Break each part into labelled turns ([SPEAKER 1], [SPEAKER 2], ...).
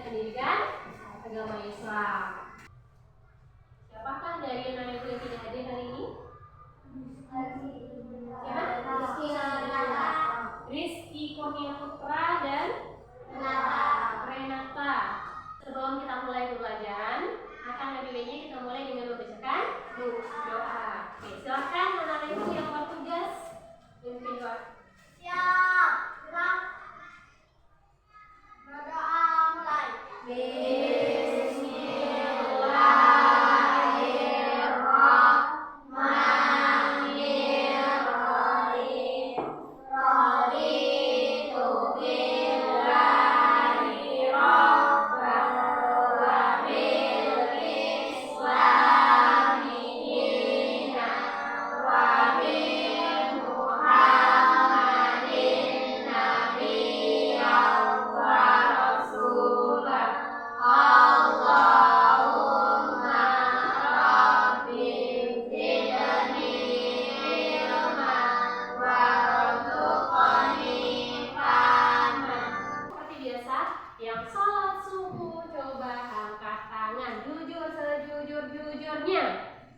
[SPEAKER 1] pendidikan agama Islam. Siapakah dari anak ibu yang tidak hadir hari ini? Rizky Kurnia Putra dan Renata. Sebelum kita mulai pembelajaran, akan lebih baiknya kita mulai dengan membacakan doa. Oke, silakan anak ibu yang bertugas memimpin doa.
[SPEAKER 2] Siap, gerak. Berdoa mulai.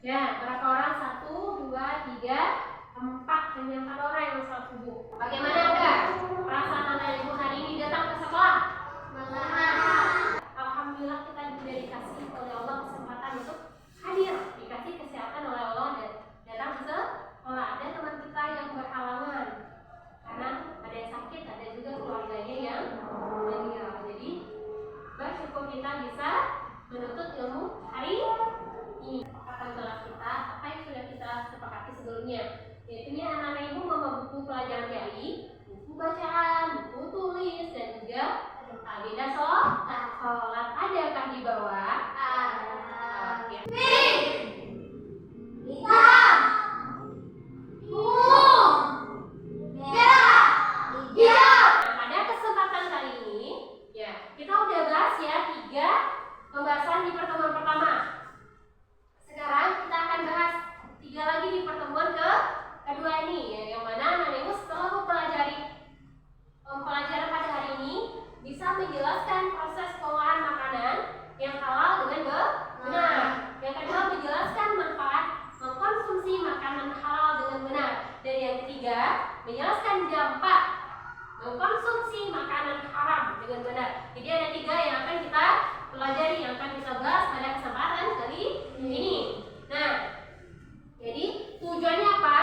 [SPEAKER 1] Ya, berapa orang? 1, 2, 3, 4. Hanya 4 orang yang sholat subuh. Bagaimana ada perasaan anak ibu hari ini datang ke sekolah? Alhamdulillah kita dikasih oleh Allah kesempatan untuk hadir, dikasih kesehatan oleh Allah dan datang ke sekolah. Ada teman kita yang berhalangan karena ada yang sakit, ada juga keluarganya yang meninggal. Jadi bersyukur kita bisa menuntut ilmu hari ini. Kelas kita, apa yang sudah kita sepakati sebelumnya, yaitu anak-anak ibu membawa buku pelajaran jari, buku bacaan, buku tulis, dan juga agenda sholat. Adakah di bawah? Oke. Pada kesempatan kali ini, ya kita udah bahas ya 3 pembahasan di pertemuan pertama. Sekarang kita akan bahas 3 lagi di pertemuan kedua ini, ya, yang mana anak ibu setelah mempelajari pembelajaran pada hari ini bisa menjelaskan proses pengolahan makanan yang halal dengan benar. Yang kedua, menjelaskan manfaat mengkonsumsi makanan halal dengan benar. Dan yang ketiga, menjelaskan dampak mengkonsumsi makanan haram dengan benar. Jadi ada 3 yang akan kita pelajari, yang akan kita bahas pada kesempatan kali ini. Nah, jadi tujuannya apa?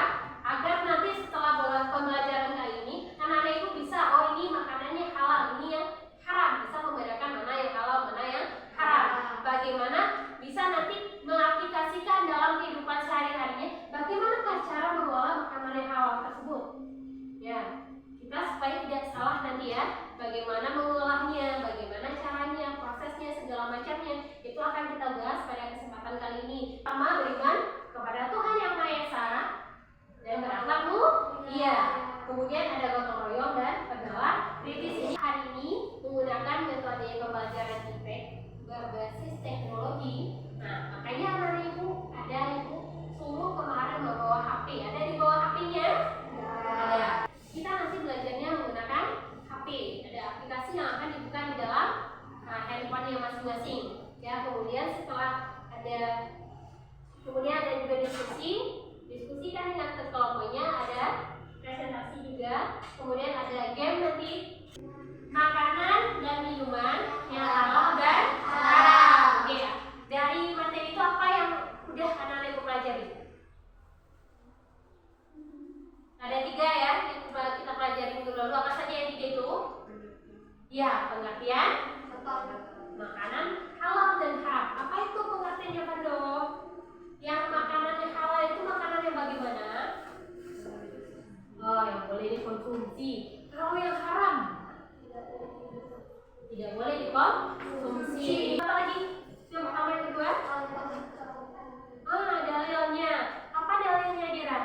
[SPEAKER 1] Agar nanti setelah pembelajaran kali ini, anak-anak ibu bisa, oh ini makanannya halal, ini yang haram, bisa membedakan mana yang halal, mana yang haram. Bagaimana bisa nanti mengaplikasikan dalam kehidupan sehari-harinya, bagaimanakah cara mengolah makanan yang halal tersebut? Ya, kita supaya tidak salah nanti ya, bagaimana mengolahnya, bagaimana caranya, prosesnya, segala macamnya, itu akan kita bahas pada kesempatan kali ini. Pertama, beriman kepada Tuhan Yang Maha Esa dan berakhlak mulia. Kemudian ada gotong royong dan pendapat kritis. Ini hari ini menggunakan metode pembelajaran IPEK berbasis teknologi. Nah, makanya anak ibu ada ibu suruh kemarin membawa HP. Ada di bawah HP-nya? Ada. Kita nanti belajarnya menggunakan HP. Ada aplikasi yang akan dibuka di dalam handphone-nya masing-masing. Ya, kemudian setelah ada juga diskusi kan dengan kelompoknya, ada presentasi juga, kemudian ada game nanti, makanan dan minuman yang halal dan haram. Oke, dari materi itu apa yang udah anak-anak ibu pelajari? Ada 3 ya, kita pelajari dulu. Apa saja yang 3 itu? Ya, pengertian makanan halal dan haram. Apa itu pengertiannya, Pando? Yang makanan yang halal itu makanan yang bagaimana? Oh, yang boleh dikonsumsi. Kalau yang haram tidak boleh dikonsumsi. Apa lagi? Yang pertama, yang kedua? Dalilnya. Apa dalilnya, Dira?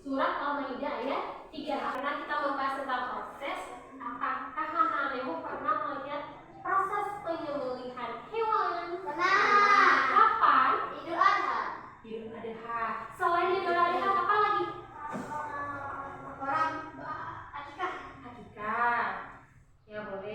[SPEAKER 1] Surat Al-Maidah ayat 3. Karena kita membahas tentang proses, apakah anak-anak ibu pernah melihat proses penyembelihan hewan?
[SPEAKER 2] Benar.
[SPEAKER 1] Kapan?
[SPEAKER 2] Idul Adha.
[SPEAKER 1] Idul Adha. Selain Idul Adha, apa lagi?
[SPEAKER 2] Orang akikah.
[SPEAKER 1] Akikah. Ya boleh.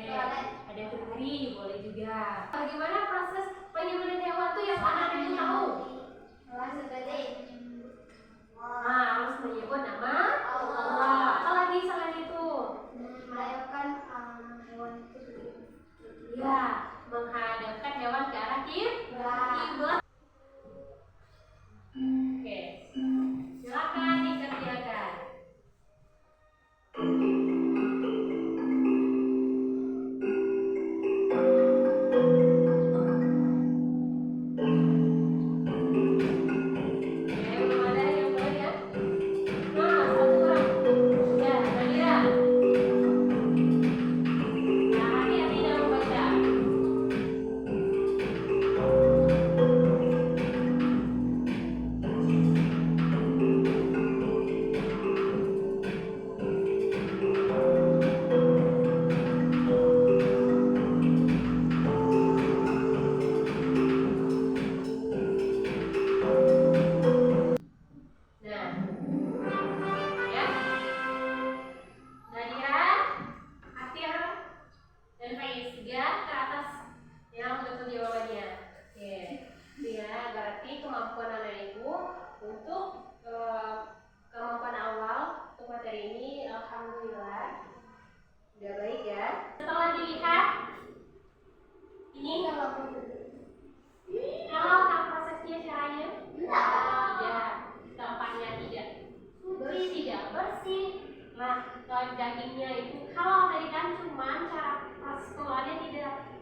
[SPEAKER 1] dagingnya itu halal tadi kan, cuman cara proses pengolahannya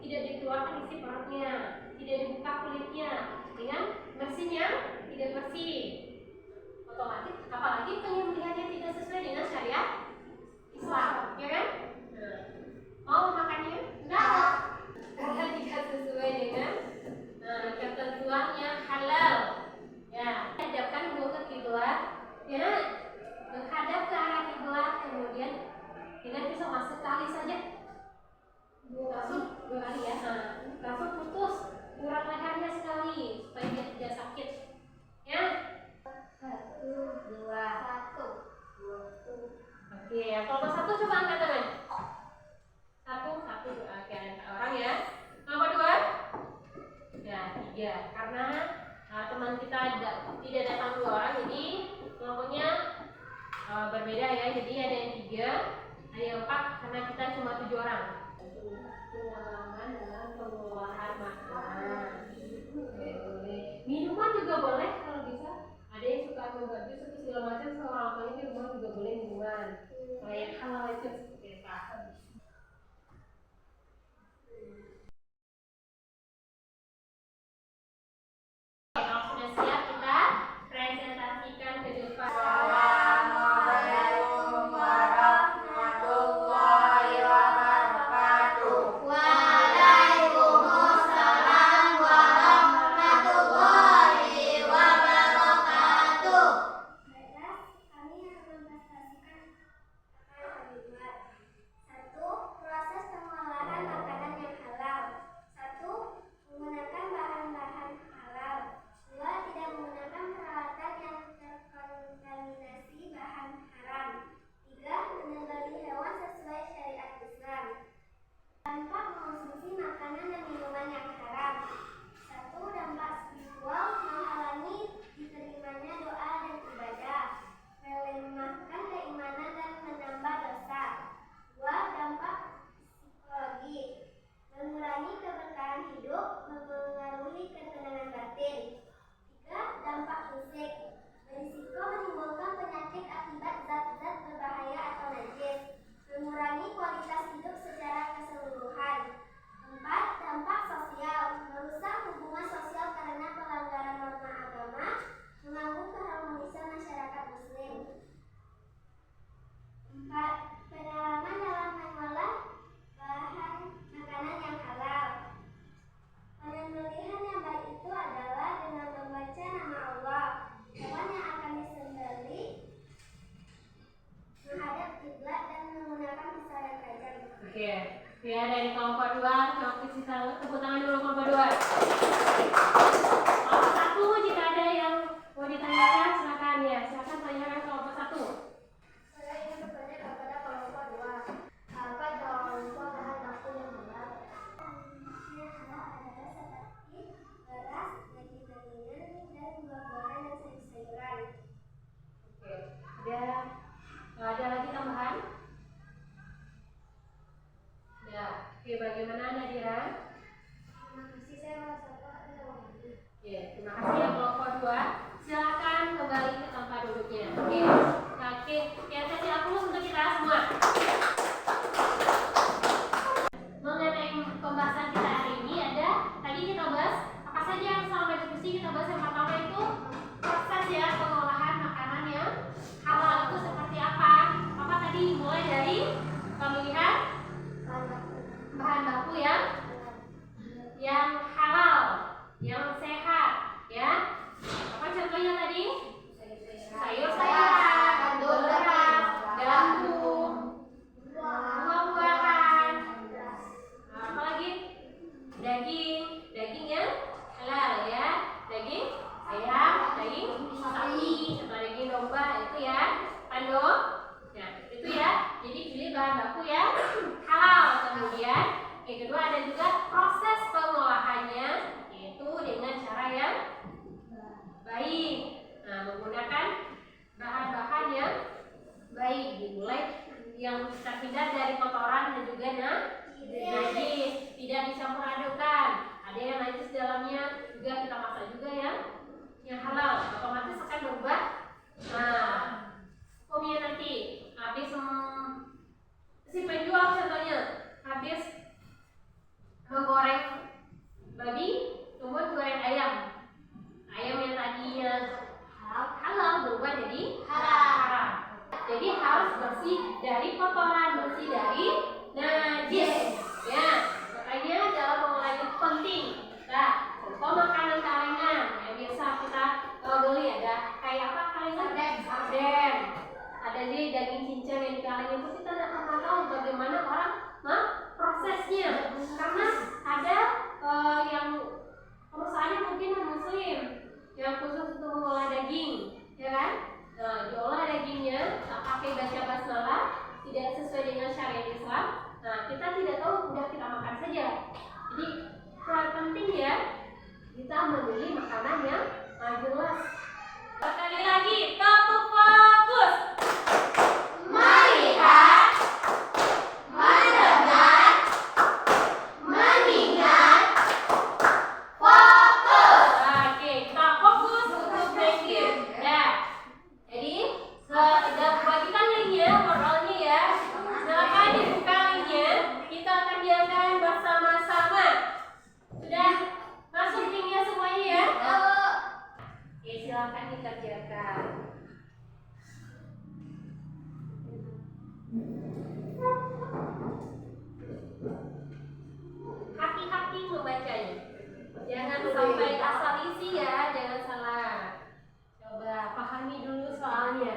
[SPEAKER 1] tidak dikeluarkan isi perutnya, tidak dibuka kulitnya dengan mesin yang tidak bersih. Otomatis apalagi penyembelihannya tidak sesuai dengan syariat Islam, ya kan? Mau makannya? Enggak. Karena tidak sesuai dengan ketentuan yang halal. Ya, hadapkan dulu ke kiblat, ya, menghadap ke arah kiblat, kemudian dengan pisau masuk kali saja, langsung 2 kali ya, langsung putus urat lehernya sekali supaya dia tidak sakit, ya.
[SPEAKER 2] 1, 2, 1.
[SPEAKER 1] Oke, kelompok 1 coba angkat tangan. 1, oke, ada orang ya. Kelompok 2, ya 3, karena teman kita tidak datang 2 orang, jadi kelompoknya berbeda ya. Jadi ada yang 3, ada yang 4, karena kita cuma 7 orang. Pengalaman dalam pengolahan makanan. Boleh. Minuman juga boleh kalau bisa. Ada yang suka membuat jus atau segala macam, seorang kali di rumah juga boleh minuman. Kayak halal itu seperti apa? Kalau sudah siap, kita presentasikan ke depan.
[SPEAKER 2] Assalamualaikum warahmatullahi wabarakatuh. Waalaikumsalam warahmatullahi wabarakatuh. Baiklah, kami akan mempresentasikan kalimat. 1. Proses pengolahan makanan yang halal. 1. Menggunakan bahan-bahan halal. 2. Tidak menggunakan peralatan yang terkontaminasi bahan haram. 3. Menyembelih hewan sesuai syariat Islam. Dampak mengonsumsi makanan dan minuman yang haram. 1. Dampak spiritual, menghalangi diterimanya doa dan ibadah, melemahkan keimanan dan menambah dosa. 2. Dampak psikologi, mengurangi keberkahan hidup, mempengaruhi ketenangan batin. 3. Dampak fisik, berisiko menimbulkan penyakit akibat zat-zat berbahaya atau najis, mengurangi kualitas hidup secara keseluruhan. 4. Dampak sosial, merusak hubungan sosial karena pelanggaran norma agama, mengganggu keharmonisan masyarakat muslim. 4. Pengalaman dalam mengolah bahan makanan yang halal. Penyembelihan yang baik itu adalah dengan membaca nama Allah. Hewan yang akan disembelih menghadap kiblat dan menggunakan pisau yang tajam.
[SPEAKER 1] Oke, ya dari kelompok 2, tepuk tangan dulu kelompok 2. Kelompok 1, jika ada yang mau ditanyakan silakan ya, silakan tanyakan kelompok 1.
[SPEAKER 2] Saya ingin bertanya kepada kelompok 2. Apa contoh bahan baku yang halal? Yang halal adalah seperti beras, daging-dagingan, dan buah-buahan dan sayur-sayuran.
[SPEAKER 1] Oke, ada lagi tambahan? Ya, oke, bagaimana Nadira?
[SPEAKER 2] Terima kasih, saya merasa ada waktu.
[SPEAKER 1] Oke, terima kasih ya kelompok 2. Silakan kembali ke tempat duduknya. Oke, ya saya siap dulu untuk kita semua. Mengenai pembahasan kita hari ini ada, tadi kita bahas apa saja yang selama diskusi kita bahas. Yang pertama itu proses ya pengolahan makanan yang halal itu seperti apa. Apa tadi, mulai dari pemilihan bahan baku yang halal, yang sehat ya. Apa contohnya tadi? Sayur-sayuran, beras, gandum, buah-buahan, apa lagi? Daging yang halal ya. Daging ayam, daging sapi, atau daging domba itu ya. Pando. Nah, itu ya. Jadi pilih bahan baku yang halal. Kemudian yang kedua ada juga proses pengolahannya, yaitu dengan cara yang baik. Nah, menggunakan bahan-bahan yang baik, dimulai yang terhindar dari kotoran dan juga najis, tidak dicampur adukkan. Ada yang najis dalamnya juga kita masak juga yang halal, otomatis akan berubah. Nah, hukumnya nanti habis bersih dari kotoran, bersih dari najis. Ya, makanya dalam pengolahan itu penting. Nah, contoh makanan kalengan yang biasa kita beli ada kayak apa kalengan? Sarden. Ada di daging cincang yang dikaleng itu kita tidak pernah tahu bagaimana orang prosesnya, karena ada yang perusahaannya mungkin non muslim yang khusus untuk mengolah daging, ya kan? Nah, diolah dagingnya pakai baca basmalah, tidak sesuai dengan syariat Islam. Nah, kita tidak tahu, udah kita makan saja. Jadi penting ya kita memilih makanan yang jelas. Sekali lagi, tepuk fokus. Melihat, mendengar, mengingat, fokus. Oke, kita fokus untuk next year. Ya. Jadi, bagikan linknya, workroll-nya ya. Silakan dibuka linknya. Kita kerjakan bersama-sama. Sudah masuk linknya semuanya ya? Oke, silakan dikerjakan. Hati-hati membacanya. Jangan sampai asal isi ya, jangan salah. Coba pahami dulu soalnya.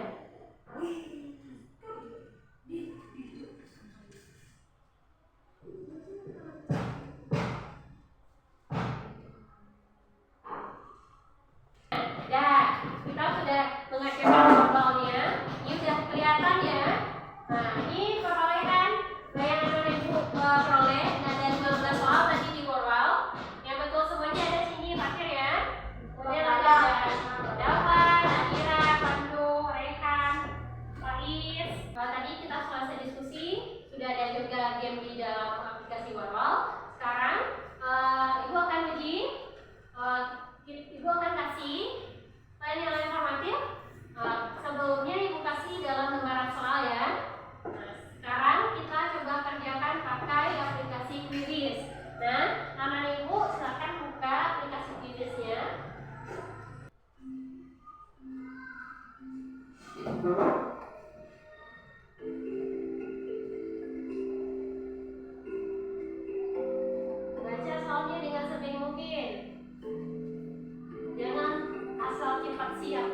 [SPEAKER 1] Kita sudah mengerjakan workroll-nya. Ini sudah kelihatan ya. Nah, ini perolehan yang ibu peroleh. Nah, ada 15 soal tadi di workroll. Yang betul semuanya ada sini parkir ya. Kemudian ada Dafa, Nadira, Pandu, Rehan, Faiz. Tadi kita selesai diskusi. Sudah ada juga game di dalam aplikasi workroll. Sekarang ibu akan uji. Ibu akan kasih yang informatif. Sebelumnya ibu kasih dalam lembaran soal ya. Nah, sekarang kita coba kerjakan pakai aplikasi Quiris. Nah, anak ibu silakan buka aplikasi Quirisnya. Baca soalnya dengan sebaik mungkin. Jangan asal cepat siap.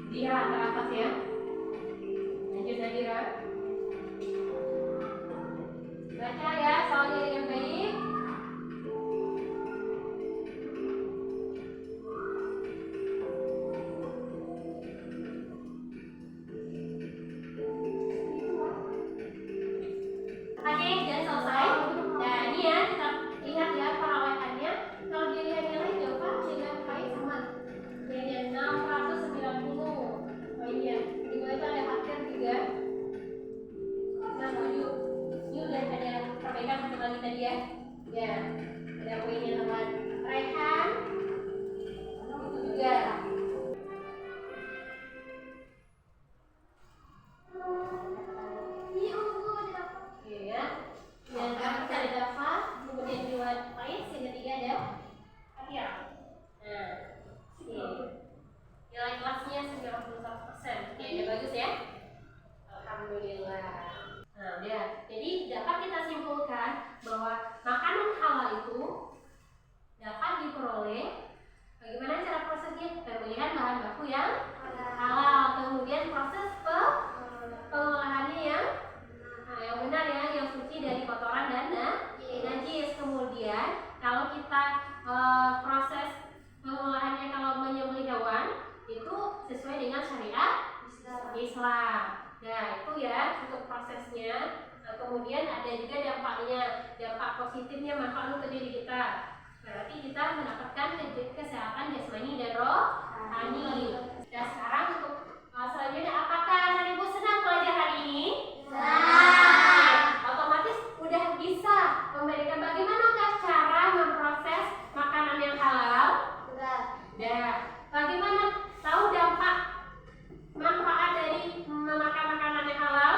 [SPEAKER 1] Dira teratas ya. Lanjut Nadira. Baca ya soalnya dengan baik. Oke, dan selesai. Nah, ini ya kita lihat ya perolehannya. Kalau dilihat nilai Dafa dengan Faiz sama. Nilainya 690 poinnya. Di bawah itu ada parkir juga. Nah, tujuh. Ini udah ada perbaikan satu lagi tadi ya. Ya, ada poinnya teman. Rehan itu juga. Oke ya. Yang terakhir ada Dafa, kemudian dua Faiz, yang ketiga ada Atia. Nah, oke. Nilai kelasnya 91%. Oke, udah bagus ya. Alhamdulillah. Nah, udah. Jadi dapat kita simpulkan bahwa makanan halal itu dapat diperoleh. Bagaimana cara prosesnya? Pemilihan bahan baku yang halal, kemudian proses pengolahannya yang benar ya, yang suci dari kotoran dan najis. Kemudian kalau kita proses pengolahannya kalau menyembelih hewan itu sesuai dengan syariat Islam. Nah, itu ya untuk prosesnya. Nah, kemudian ada juga dampaknya, dampak positifnya manfaat untuk diri kita. Berarti kita mendapatkan kesehatan jasmani dan rohani. Dan sekarang untuk selanjutnya, apakah anak ibu senang belajar hari ini? Nah, otomatis udah bisa memberikan bagaimanakah cara memproses makanan yang halal. Nah, bagaimana tahu dampak manfaat dari memakan makanan yang halal?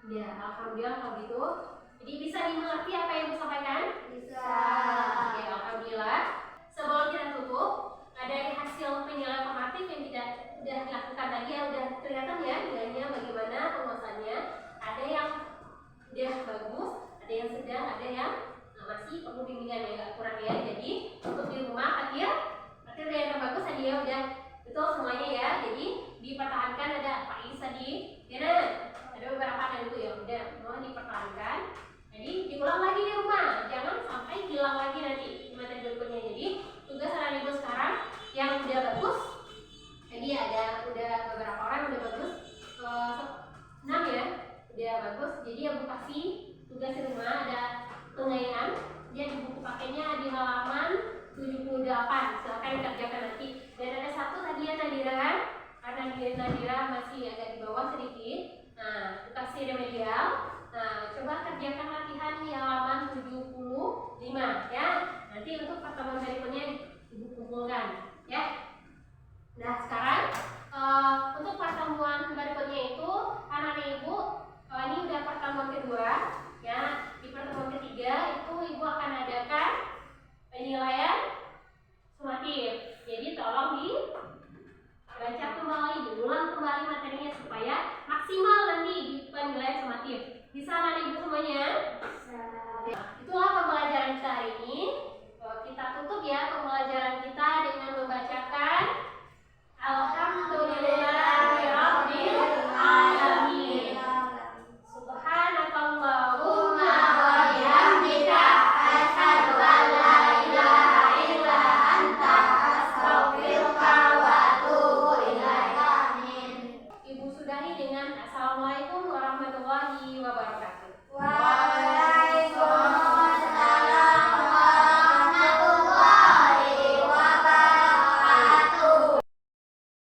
[SPEAKER 1] Ya, alhamdulillah kalau gitu. Jadi bisa dimengerti apa yang Ibu sampaikan?
[SPEAKER 2] Bisa.
[SPEAKER 1] Oke, alhamdulillah. Sebelum kita tutup, ada hasil penilaian formatif yang tidak sudah dilakukan lagi, yang sudah kelihatan ya nilainya bagaimana penguasanya. Ada yang udah bagus, ada yang sedang, ada yang masih perlu bimbingan yang agak kurang ya. Jadi untuk di rumah akhir yang terbagus tadi ya udah betul semuanya ya. Jadi dipertahankan ada Pak Is tadi, ya ada beberapa ada dulu ya udah mau dipertahankan. Jadi diulang lagi di rumah, jangan sampai hilang lagi nanti materi berikutnya. Jadi tugas anak ibu sekarang yang udah bagus, jadi ada udah beberapa orang udah bagus, 6 ya udah bagus. Jadi yang kasih tugas di rumah ada pengayaan, dia di buku pakainya di halaman 78, silakan dikerjakan nanti. Dan ada satu tadi ya Nadira kan, karena Nadira masih agak di bawah sedikit. Nah, kasih remedial. Nah, coba kerjakan latihan di halaman 75 ya. Nanti untuk pertemuan berikutnya Ibu kumpulkan ya. Nah, sekarang untuk pertemuan berikutnya itu anak Ibu ini udah pertemuan kedua ya. Di pertemuan ketiga itu Ibu akan adakan penilaian sumatif. Jadi tolong dibaca kembali, diulang kembali materinya supaya maksimal nanti di penilaian sumatif. Bisa anak Ibu semuanya?
[SPEAKER 2] Bisa.
[SPEAKER 1] Nah, itulah pembelajaran kita hari ini. Kita tutup ya pembelajaran kita dengan membacakan Alhamdulillahirabbil alamin. Subhanakallahumma wa bihamdika asyhadu an la ilaha illa anta astaghfiruka wa atubu ilaik. Ibu sudahi dengan Assalamualaikum warahmatullahi wabarakatuh.